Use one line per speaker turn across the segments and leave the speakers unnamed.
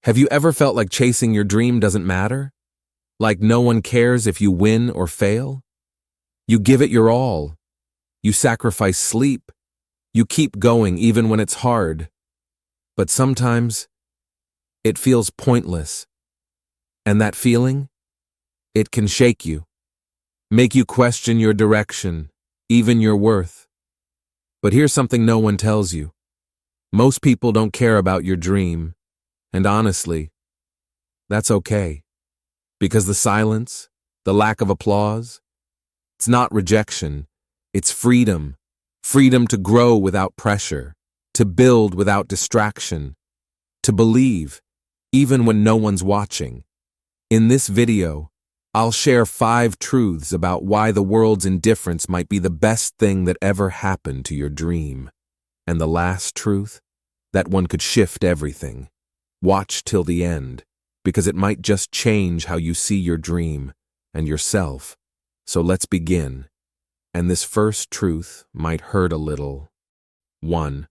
Have you ever felt like chasing your dream doesn't matter? Like no one cares if you win or fail? You give it your all. You sacrifice sleep. You keep going even when it's hard. But sometimes it feels pointless. And that feeling? It can shake you, make you question your direction, even your worth. But here's something no one tells you. Most people don't care about your dream. And honestly, that's okay. Because the silence, the lack of applause, it's not rejection, it's freedom. Freedom to grow without pressure, to build without distraction, to believe, even when no one's watching. In this video, I'll share 5 truths about why the world's indifference might be the best thing that ever happened to your dream. And the last truth, that one could shift everything. Watch till the end, because it might just change how you see your dream and yourself. So let's begin. And this first truth might hurt a little. 1.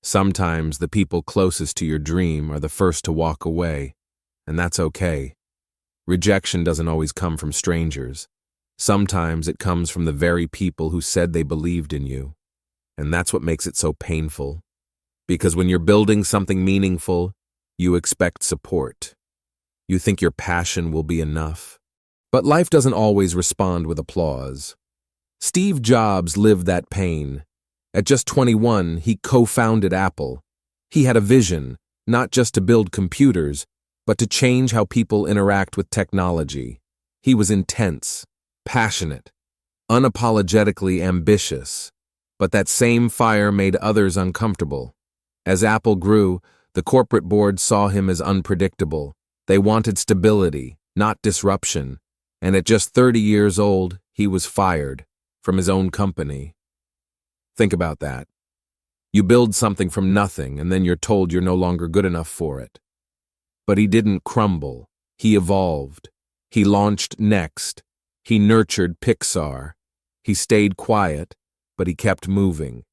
Sometimes the people closest to your dream are the first to walk away, and that's okay. Rejection doesn't always come from strangers. Sometimes it comes from the very people who said they believed in you. And that's what makes it so painful. Because when you're building something meaningful, you expect support. You think your passion will be enough. But life doesn't always respond with applause. Steve Jobs lived that pain. At just 21, he co-founded Apple. He had a vision, not just to build computers, but to change how people interact with technology. He was intense, passionate, unapologetically ambitious. But that same fire made others uncomfortable. As Apple grew, the corporate board saw him as unpredictable. They wanted stability, not disruption. And at just 30 years old, he was fired from his own company. Think about that. You build something from nothing, and then you're told you're no longer good enough for it. But he didn't crumble. He evolved. He launched Next. He nurtured Pixar. He stayed quiet, but he kept moving.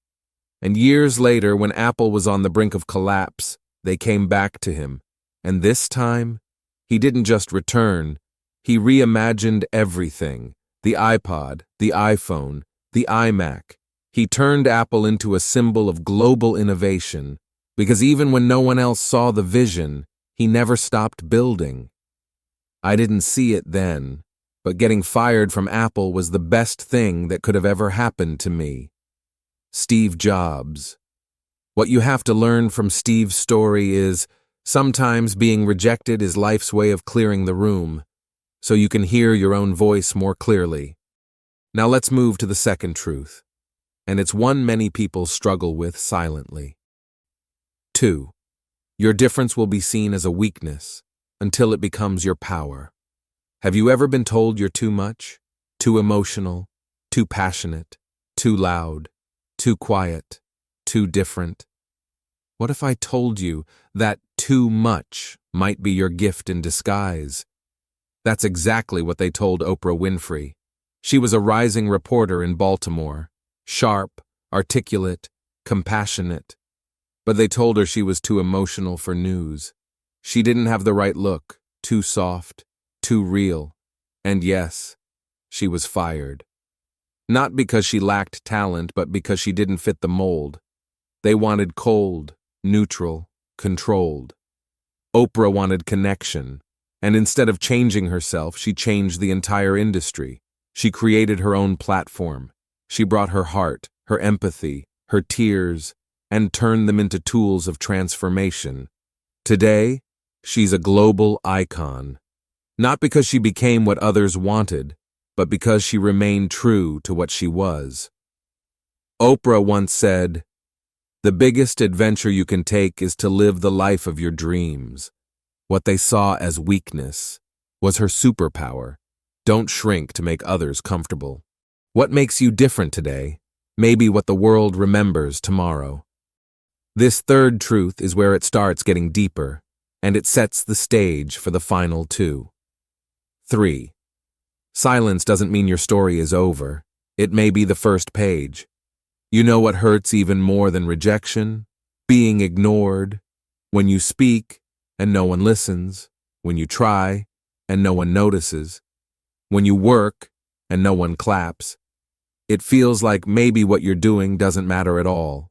And years later, when Apple was on the brink of collapse, they came back to him. And this time, he didn't just return. He reimagined everything. The iPod, the iPhone, the iMac. He turned Apple into a symbol of global innovation, because even when no one else saw the vision, he never stopped building. I didn't see it then, but getting fired from Apple was the best thing that could have ever happened to me. Steve Jobs. What you have to learn from Steve's story is, sometimes being rejected is life's way of clearing the room, so you can hear your own voice more clearly. Now let's move to the second truth, and it's one many people struggle with silently. 2. Your difference will be seen as a weakness until it becomes your power. Have you ever been told you're too much, too emotional, too passionate, too loud, too quiet, too different? What if I told you that too much might be your gift in disguise? That's exactly what they told Oprah Winfrey. She was a rising reporter in Baltimore, sharp, articulate, compassionate. But they told her she was too emotional for news. She didn't have the right look, too soft, too real. And yes, she was fired. Not because she lacked talent, but because she didn't fit the mold. They wanted cold, neutral, controlled. Oprah wanted connection. And instead of changing herself, she changed the entire industry. She created her own platform. She brought her heart, her empathy, her tears, and turned them into tools of transformation. Today, she's a global icon. Not because she became what others wanted, but because she remained true to what she was. Oprah once said, "The biggest adventure you can take is to live the life of your dreams." What they saw as weakness was her superpower. Don't shrink to make others comfortable. What makes you different today may be what the world remembers tomorrow. This third truth is where it starts getting deeper, and it sets the stage for the final 2. 3. Silence doesn't mean your story is over. It may be the first page. You know what hurts even more than rejection? Being ignored. When you speak, and no one listens, when you try and no one notices, when you work and no one claps, it feels like maybe what you're doing doesn't matter at all.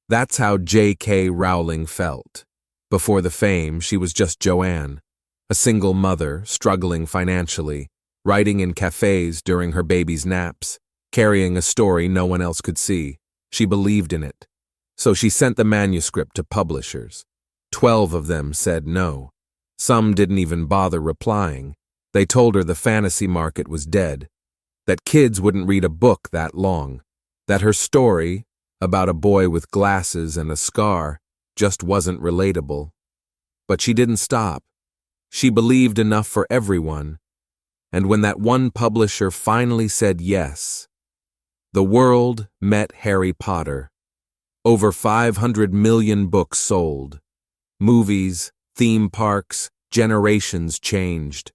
That's how J.K. Rowling felt. Before the fame, she was just Joanne, a single mother struggling financially, writing in cafes during her baby's naps, carrying a story no one else could see. She believed in it. So she sent the manuscript to publishers. 12 of them said no. Some didn't even bother replying. They told her the fantasy market was dead, that kids wouldn't read a book that long, that her story, about a boy with glasses and a scar, just wasn't relatable. But she didn't stop. She believed enough for everyone. And when that one publisher finally said yes, the world met Harry Potter. Over 500 million books sold. Movies, theme parks, generations changed.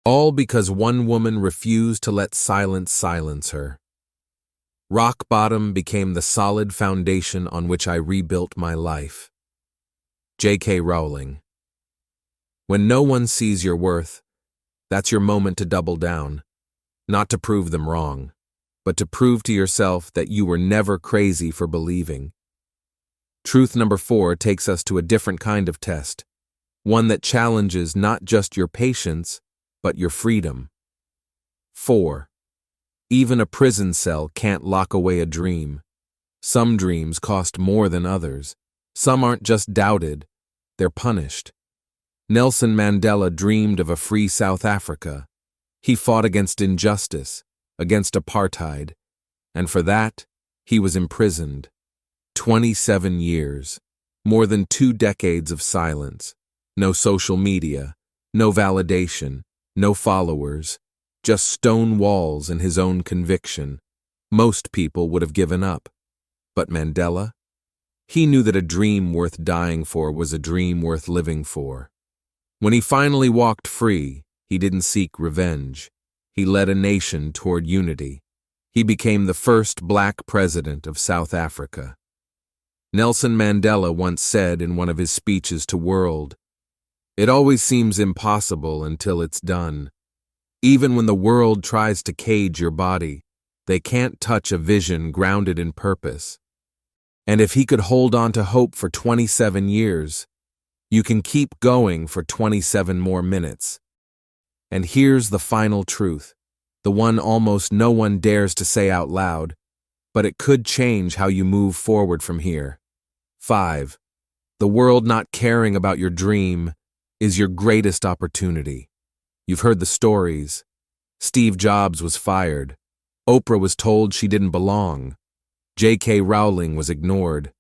All because one woman refused to let silence silence her. Rock bottom became the solid foundation on which I rebuilt my life. J.K. Rowling. When no one sees your worth, that's your moment to double down, not to prove them wrong, but to prove to yourself that you were never crazy for believing. Truth number 4 takes us to a different kind of test, one that challenges not just your patience, but your freedom. 4. Even a prison cell can't lock away a dream. Some dreams cost more than others. Some aren't just doubted, they're punished. Nelson Mandela dreamed of a free South Africa. He fought against injustice, against apartheid, and for that, he was imprisoned. 27 years, more than 2 decades of silence, no social media, no validation, no followers, just stone walls and his own conviction. Most people would have given up. But Mandela? He knew that a dream worth dying for was a dream worth living for. When he finally walked free, he didn't seek revenge. He led a nation toward unity. He became the first black president of South Africa. Nelson Mandela once said in one of his speeches to world, "It always seems impossible until it's done. Even when the world tries to cage your body, they can't touch a vision grounded in purpose." And if he could hold on to hope for 27 years, you can keep going for 27 more minutes. And here's the final truth, the one almost no one dares to say out loud, but it could change how you move forward from here. 5. The world not caring about your dream is your greatest opportunity. You've heard the stories. Steve Jobs was fired. Oprah was told she didn't belong. J.K. Rowling was ignored.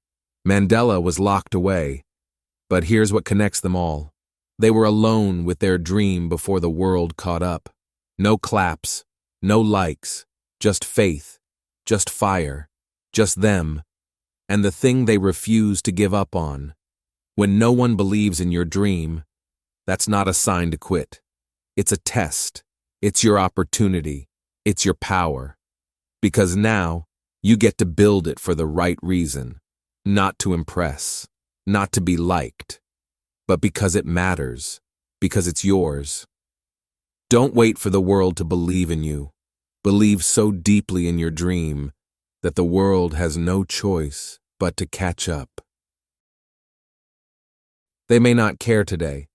Mandela was locked away. But here's what connects them all. They were alone with their dream before the world caught up. No claps, no likes, just faith, just fire, just them, and the thing they refuse to give up on. When no one believes in your dream, that's not a sign to quit. It's a test. It's your opportunity. It's your power. Because now, you get to build it for the right reason, not to impress, not to be liked, but because it matters, because it's yours. Don't wait for the world to believe in you. Believe so deeply in your dream that the world has no choice but to catch up. They may not care today,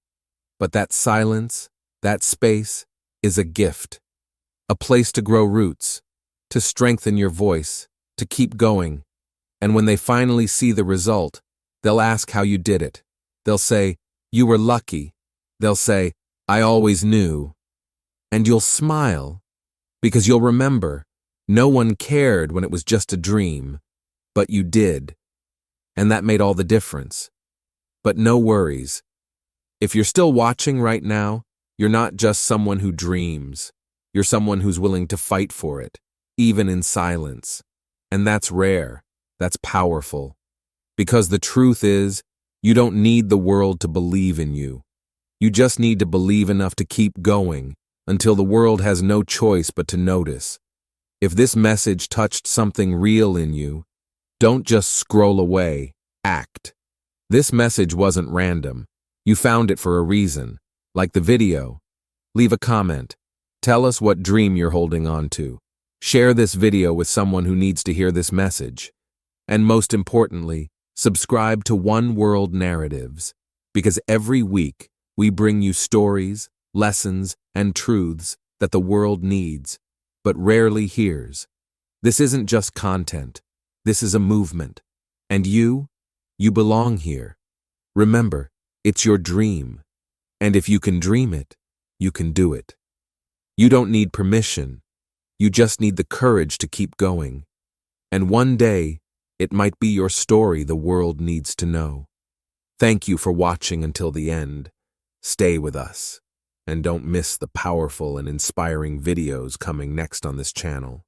but that silence, that space, is a gift, a place to grow roots, to strengthen your voice, to keep going. And when they finally see the result, they'll ask how you did it. They'll say, "You were lucky." They'll say, "I always knew." And you'll smile, because you'll remember, no one cared when it was just a dream, but you did. And that made all the difference. But no worries. If you're still watching right now, you're not just someone who dreams. You're someone who's willing to fight for it, even in silence. And that's rare. That's powerful. Because the truth is, you don't need the world to believe in you. You just need to believe enough to keep going until the world has no choice but to notice. If this message touched something real in you, don't just scroll away, act. This message wasn't random. You found it for a reason. Like the video. Leave a comment. Tell us what dream you're holding on to. Share this video with someone who needs to hear this message. And most importantly, subscribe to One World Narratives, because every week we bring you stories, lessons, and truths that the world needs, but rarely hears. This isn't just content. This is a movement. And you belong here. Remember, it's your dream. And if you can dream it, you can do it. You don't need permission. You just need the courage to keep going. And one day, it might be your story the world needs to know. Thank you for watching until the end. Stay with us. And don't miss the powerful and inspiring videos coming next on this channel.